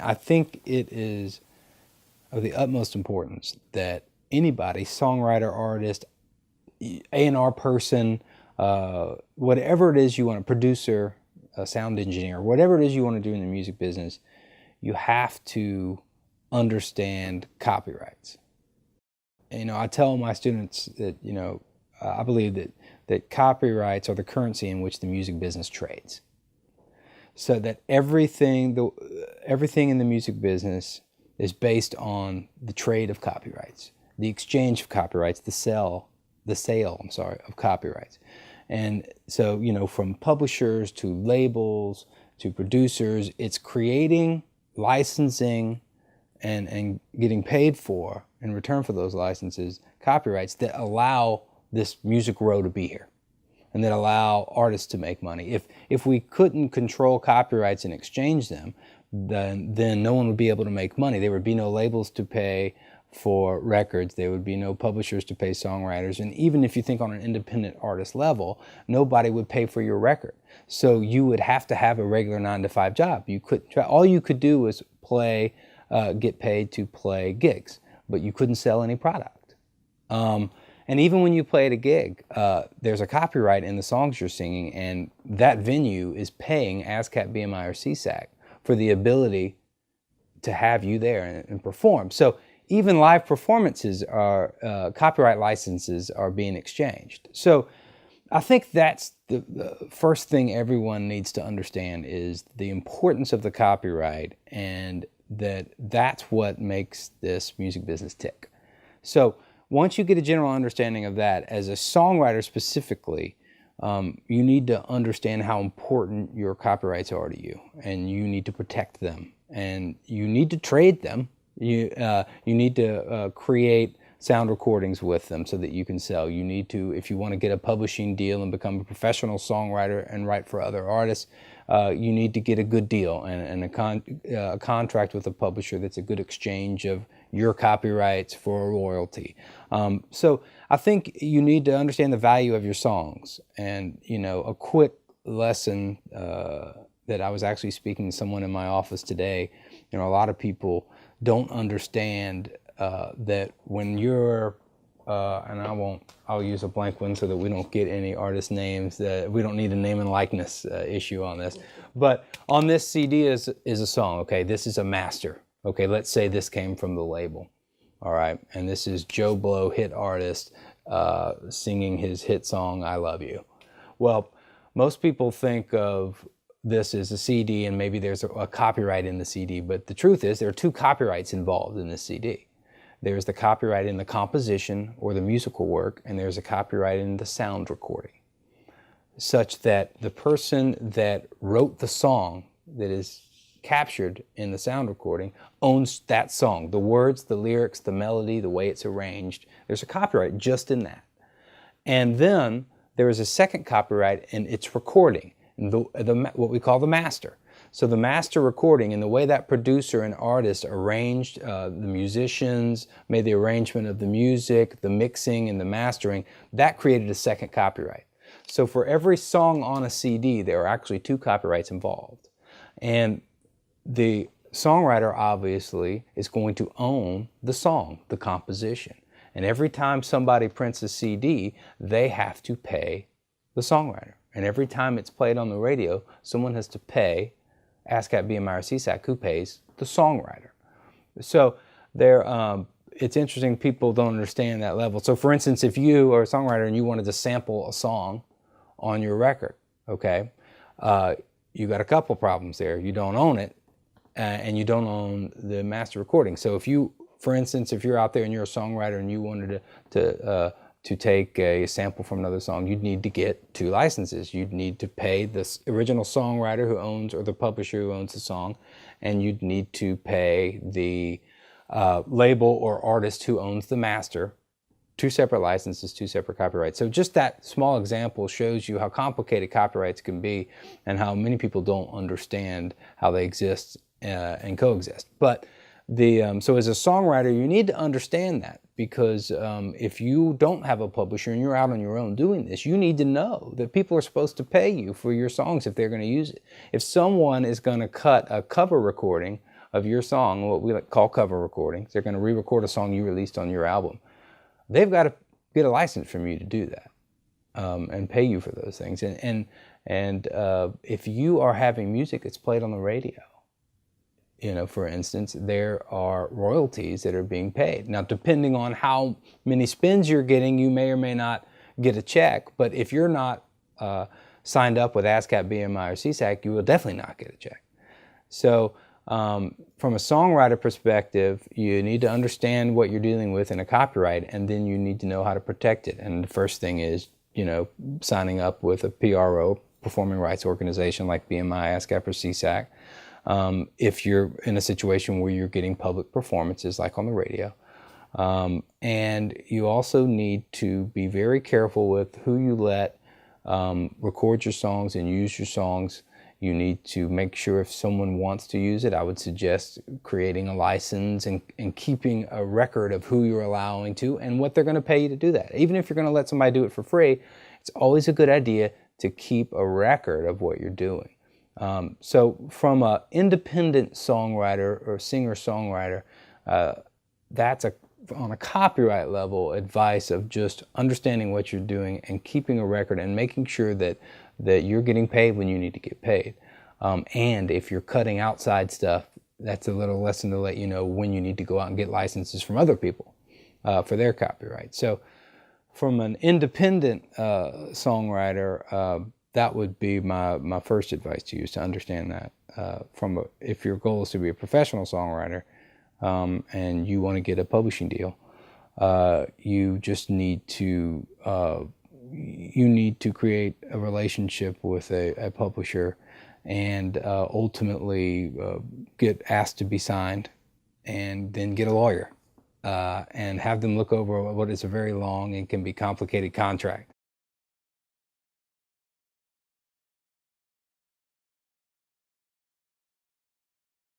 I think it is of the utmost importance that anybody, songwriter, artist, A&R person, whatever it is you want, a producer, a sound engineer, whatever it is you want to do in the music business, you have to understand copyrights. I tell my students that, I believe that copyrights are the currency in which the music business trades. So that everything in the music business is based on the trade of copyrights, the exchange of copyrights, the sale of copyrights. And so, from publishers to labels to producers, it's creating, licensing, and getting paid for, in return for those licenses, copyrights that allow this music row to be here and that allow artists to make money. If we couldn't control copyrights and exchange them, then no one would be able to make money. There would be no labels to pay for records. There would be no publishers to pay songwriters. And even if you think on an independent artist level, nobody would pay for your record. So you would have to have a regular 9-to-5 job. All you could do was get paid to play gigs, but you couldn't sell any product. And even when you play at a gig, there's a copyright in the songs you're singing, and that venue is paying ASCAP, BMI, or CSAC for the ability to have you there and perform. So even live performances copyright licenses are being exchanged. So I think that's the first thing everyone needs to understand is the importance of the copyright, and that's what makes this music business tick. So once you get a general understanding of that, as a songwriter specifically, you need to understand how important your copyrights are to you, and you need to protect them, and you need to trade them. You need to create sound recordings with them so that you can sell. You need to, if you want to get a publishing deal and become a professional songwriter and write for other artists, you need to get a good deal and a contract with a publisher that's a good exchange of your copyrights for a royalty. So I think you need to understand the value of your songs. And, a quick lesson that I was actually speaking to someone in my office today, a lot of people don't understand that when you're, and I'll use a blank one so that we don't get any artist names, that we don't need a name and likeness issue on this. But on this CD is a song, okay? This is a master. Okay, let's say this came from the label, all right? And this is Joe Blow, hit artist, singing his hit song, I Love You. Well, most people think of this as a CD and maybe there's a copyright in the CD, but the truth is there are two copyrights involved in this CD. There's the copyright in the composition or the musical work, and there's a copyright in the sound recording, such that the person that wrote the song that is captured in the sound recording owns that song. The words, the lyrics, the melody, the way it's arranged. There's a copyright just in that. And then there is a second copyright in its recording, what we call the master. So the master recording and the way that producer and artist arranged, the musicians, made the arrangement of the music, the mixing and the mastering, that created a second copyright. So for every song on a CD, there are actually two copyrights involved. And the songwriter obviously is going to own the song, the composition. And every time somebody prints a CD, they have to pay the songwriter. And every time it's played on the radio, someone has to pay ASCAP, BMI, or CSAC, who pays the songwriter. So it's interesting, people don't understand that level. So for instance, if you are a songwriter and you wanted to sample a song on your record, okay, you got a couple problems there. You don't own it, and you don't own the master recording. So if you, for instance, if you're out there and you're a songwriter and you wanted to take a sample from another song, you'd need to get two licenses. You'd need to pay the original songwriter who owns, or the publisher who owns the song, and you'd need to pay the label or artist who owns the master. Two separate licenses, two separate copyrights. So just that small example shows you how complicated copyrights can be and how many people don't understand how they exist and coexist. But so as a songwriter, you need to understand that, because if you don't have a publisher and you're out on your own doing this, you need to know that people are supposed to pay you for your songs if they're going to use it. If someone is going to cut a cover recording of your song, what we like call cover recordings. They're going to re-record a song you released on your album. They've got to get a license from you to do that, and pay you for those things. And if you are having music that's played on the radio, for instance, there are royalties that are being paid. Now, depending on how many spins you're getting, you may or may not get a check. But if you're not signed up with ASCAP, BMI, or CSAC, you will definitely not get a check. So from a songwriter perspective, you need to understand what you're dealing with in a copyright, and then you need to know how to protect it. And the first thing is, signing up with a PRO, performing rights organization like BMI, ASCAP, or CSAC. If you're in a situation where you're getting public performances like on the radio. And you also need to be very careful with who you let record your songs and use your songs. You need to make sure if someone wants to use it, I would suggest creating a license and keeping a record of who you're allowing to and what they're going to pay you to do that. Even if you're going to let somebody do it for free, it's always a good idea to keep a record of what you're doing. So from an independent songwriter or singer-songwriter, that's on a copyright level advice of just understanding what you're doing and keeping a record and making sure that you're getting paid when you need to get paid. And if you're cutting outside stuff, that's a little lesson to let you know when you need to go out and get licenses from other people for their copyright. So from an independent songwriter, that would be my first advice to you, is to understand that. If your goal is to be a professional songwriter and you want to get a publishing deal, you just need to create a relationship with a publisher and ultimately get asked to be signed, and then get a lawyer and have them look over what is a very long and can be complicated contract.